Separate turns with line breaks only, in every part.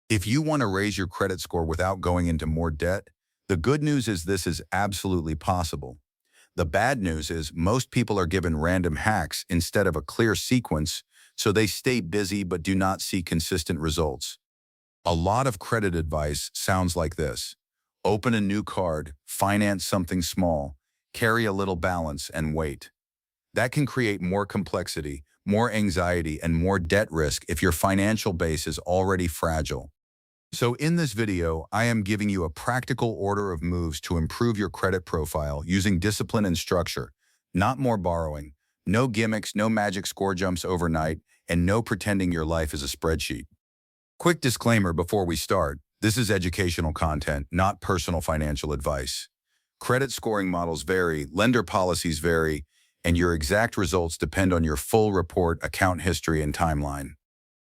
If you want to raise your credit score without going into more debt, the good news is this is absolutely possible. The bad news is most people are given random hacks instead of a clear sequence, so they stay busy but do not see consistent results. A lot of credit advice sounds like this. Open a new card, finance something small, carry a little balance, and wait. That can create more complexity, more anxiety, and more debt risk if your financial base is already fragile. So in this video, I am giving you a practical order of moves to improve your credit profile using discipline and structure, not more borrowing, no gimmicks, no magic score jumps overnight, and no pretending your life is a spreadsheet. Quick disclaimer before we start, this is educational content, not personal financial advice. Credit scoring models vary, lender policies vary, and your exact results depend on your full report, account history, and timeline.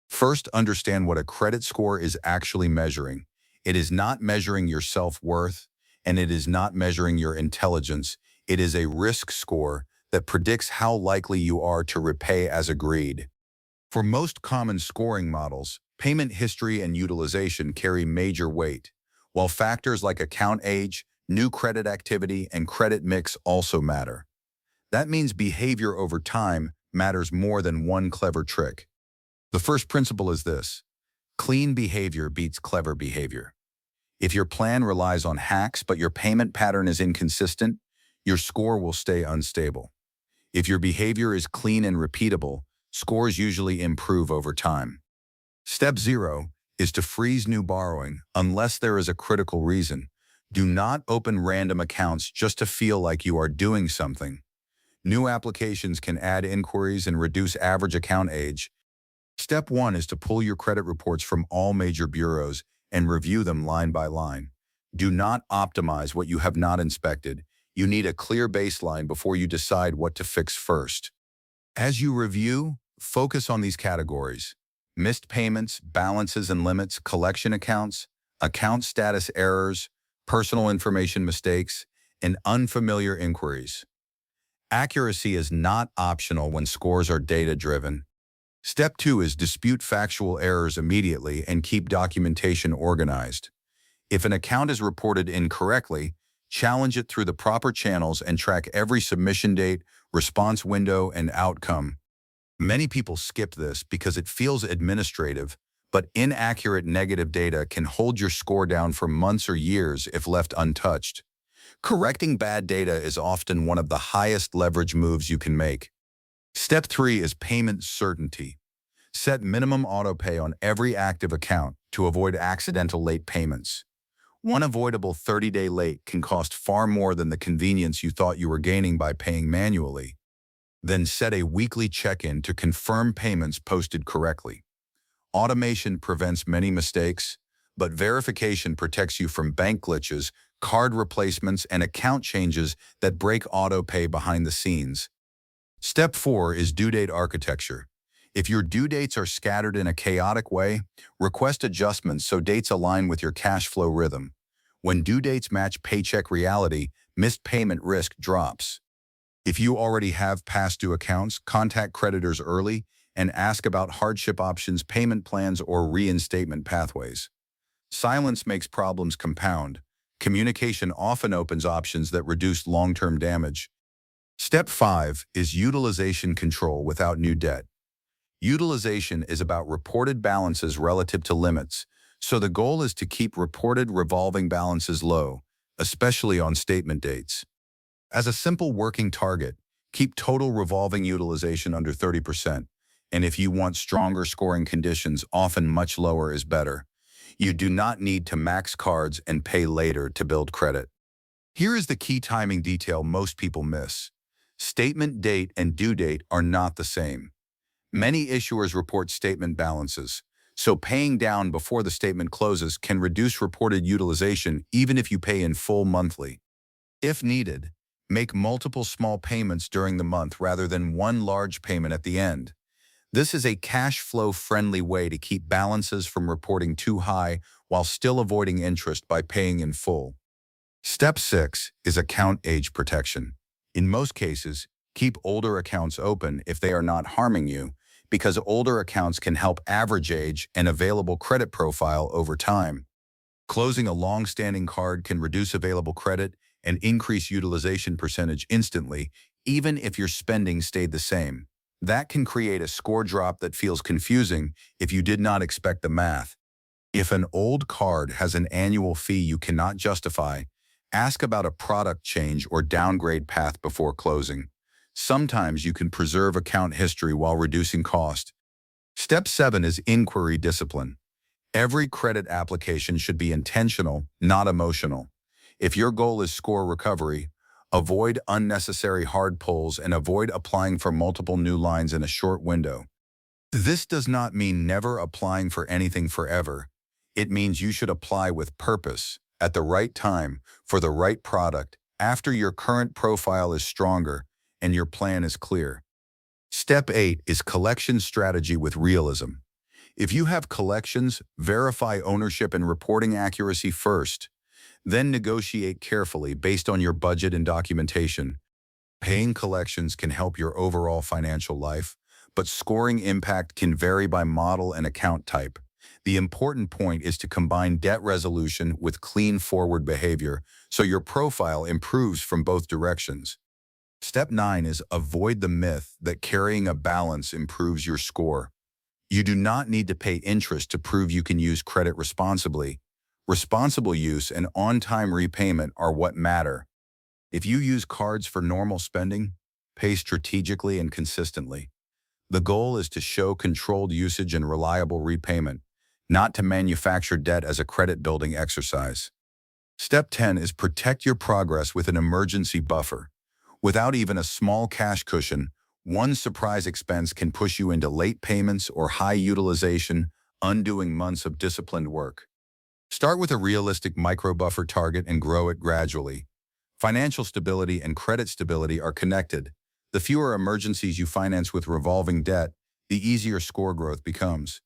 First, understand what a credit score is actually measuring. It is not measuring your self-worth, and it is not measuring your intelligence. It is a risk score that predicts how likely you are to repay as agreed. For most common scoring models, payment history and utilization carry major weight, while factors like account age, new credit activity, and credit mix also matter. That means behavior over time matters more than one clever trick. The first principle is this: clean behavior beats clever behavior. If your plan relies on hacks but your payment pattern is inconsistent, your score will stay unstable. If your behavior is clean and repeatable, scores usually improve over time. Step 0 is to freeze new borrowing unless there is a critical reason. Do not open random accounts just to feel like you are doing something. New applications can add inquiries and reduce average account age. Step 1 is to pull your credit reports from all major bureaus and review them line by line. Do not optimize what you have not inspected. You need a clear baseline before you decide what to fix first. As you review, focus on these categories: missed payments, balances and limits, collection accounts, account status errors, personal information mistakes, and unfamiliar inquiries. Accuracy is not optional when scores are data-driven. Step 2 is dispute factual errors immediately and keep documentation organized. If an account is reported incorrectly, challenge it through the proper channels and track every submission date, response window, and outcome. Many people skip this because it feels administrative, but inaccurate negative data can hold your score down for months or years if left untouched. Correcting bad data is often one of the highest leverage moves you can make. Step 3 is payment certainty. Set minimum autopay on every active account to avoid accidental late payments. One avoidable 30-day late can cost far more than the convenience you thought you were gaining by paying manually. Then set a weekly check-in to confirm payments posted correctly. Automation prevents many mistakes, but verification protects you from bank glitches, card replacements, and account changes that break autopay behind the scenes. Step 4 is due date architecture. If your due dates are scattered in a chaotic way, request adjustments so dates align with your cash flow rhythm. When due dates match paycheck reality, missed payment risk drops. If you already have past due accounts, contact creditors early and ask about hardship options, payment plans, or reinstatement pathways. Silence makes problems compound. Communication often opens options that reduce long-term damage. Step 5 is utilization control without new debt. Utilization is about reported balances relative to limits, so the goal is to keep reported revolving balances low, especially on statement dates. As a simple working target, keep total revolving utilization under 30%, and if you want stronger scoring conditions, often much lower is better. You do not need to max cards and pay later to build credit. Here is the key timing detail most people miss. Statement date and due date are not the same. Many issuers report statement balances, so paying down before the statement closes can reduce reported utilization even if you pay in full monthly. If needed, make multiple small payments during the month rather than one large payment at the end. This is a cash flow-friendly way to keep balances from reporting too high while still avoiding interest by paying in full. Step 6 is account age protection. In most cases, keep older accounts open if they are not harming you, because older accounts can help average age and available credit profile over time. Closing a long-standing card can reduce available credit and increase utilization percentage instantly, even if your spending stayed the same. That can create a score drop that feels confusing if you did not expect the math. If an old card has an annual fee you cannot justify, ask about a product change or downgrade path before closing. Sometimes you can preserve account history while reducing cost. Step 7 is inquiry discipline. Every credit application should be intentional, not emotional. If your goal is score recovery, avoid unnecessary hard pulls and avoid applying for multiple new lines in a short window. This does not mean never applying for anything forever. It means you should apply with purpose, at the right time, for the right product, after your current profile is stronger and your plan is clear. Step 8 is collection strategy with realism. If you have collections, verify ownership and reporting accuracy first. Then negotiate carefully based on your budget and documentation. Paying collections can help your overall financial life, but scoring impact can vary by model and account type. The important point is to combine debt resolution with clean forward behavior so your profile improves from both directions. Step 9 is avoid the myth that carrying a balance improves your score. You do not need to pay interest to prove you can use credit responsibly. Responsible use and on-time repayment are what matter. If you use cards for normal spending, pay strategically and consistently. The goal is to show controlled usage and reliable repayment, not to manufacture debt as a credit-building exercise. Step 10 is protect your progress with an emergency buffer. Without even a small cash cushion, one surprise expense can push you into late payments or high utilization, undoing months of disciplined work. Start with a realistic micro-buffer target and grow it gradually. Financial stability and credit stability are connected. The fewer emergencies you finance with revolving debt, the easier score growth becomes.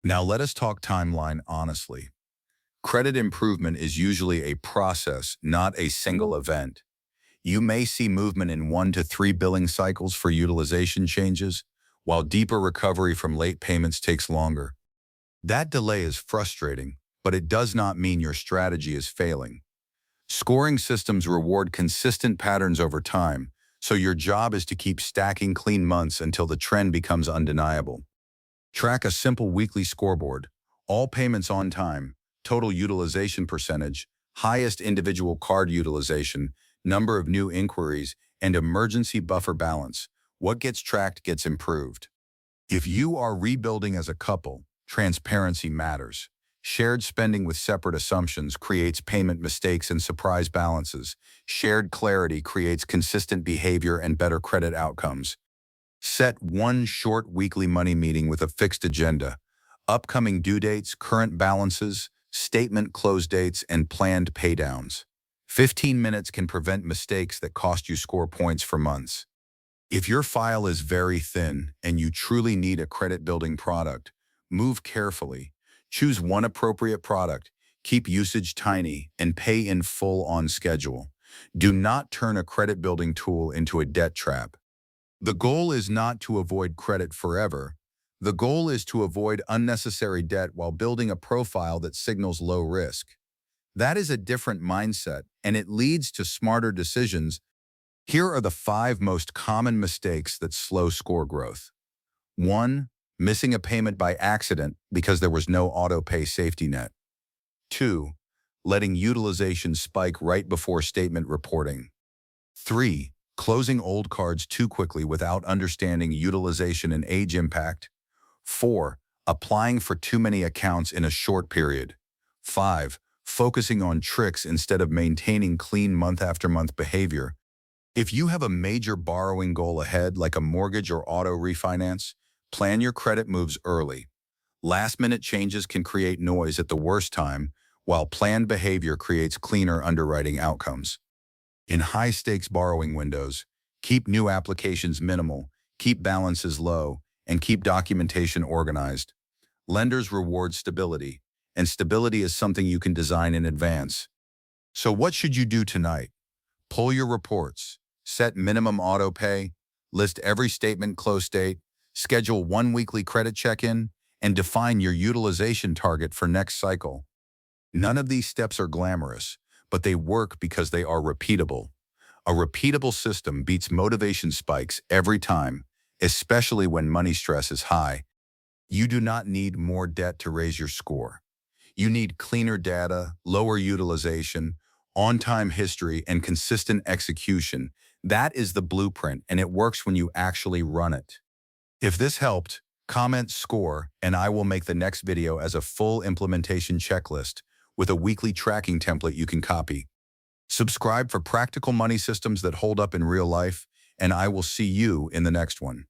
Now let us talk timeline honestly. Credit improvement is usually a process, not a single event. You may see movement in 1 to 3 billing cycles for utilization changes, while deeper recovery from late payments takes longer. That delay is frustrating, but it does not mean your strategy is failing. Scoring systems reward consistent patterns over time, so your job is to keep stacking clean months until the trend becomes undeniable. Track a simple weekly scoreboard: all payments on time, total utilization percentage, highest individual card utilization, number of new inquiries, and emergency buffer balance. What gets tracked gets improved. If you are rebuilding as a couple, transparency matters. Shared spending with separate assumptions creates payment mistakes and surprise balances. Shared clarity creates consistent behavior and better credit outcomes. Set one short weekly money meeting with a fixed agenda: upcoming due dates, current balances, statement close dates, and planned paydowns. 15 minutes can prevent mistakes that cost you score points for months. If your file is very thin and you truly need a credit-building product, move carefully. Choose one appropriate product, keep usage tiny, and pay in full on schedule. Do not turn a credit-building tool into a debt trap. The goal is not to avoid credit forever. The goal is to avoid unnecessary debt while building a profile that signals low risk. That is a different mindset, and it leads to smarter decisions. Here are the 5 most common mistakes that slow score growth. 1. Missing a payment by accident because there was no autopay safety net. 2. Letting utilization spike right before statement reporting. 3. Closing old cards too quickly without understanding utilization and age impact. 4. Applying for too many accounts in a short period. 5. Focusing on tricks instead of maintaining clean month-after-month behavior. If you have a major borrowing goal ahead, like a mortgage or auto refinance, plan your credit moves early. Last-minute changes can create noise at the worst time, while planned behavior creates cleaner underwriting outcomes. In high-stakes borrowing windows, keep new applications minimal, keep balances low, and keep documentation organized. Lenders reward stability, and stability is something you can design in advance. So what should you do tonight? Pull your reports, set minimum auto pay, list every statement close date, schedule one weekly credit check-in, and define your utilization target for next cycle. None of these steps are glamorous, but they work because they are repeatable. A repeatable system beats motivation spikes every time, especially when money stress is high. You do not need more debt to raise your score. You need cleaner data, lower utilization, on-time history, and consistent execution. That is the blueprint, and it works when you actually run it. If this helped, comment score, and I will make the next video as a full implementation checklist with a weekly tracking template you can copy. Subscribe for practical money systems that hold up in real life, and I will see you in the next one.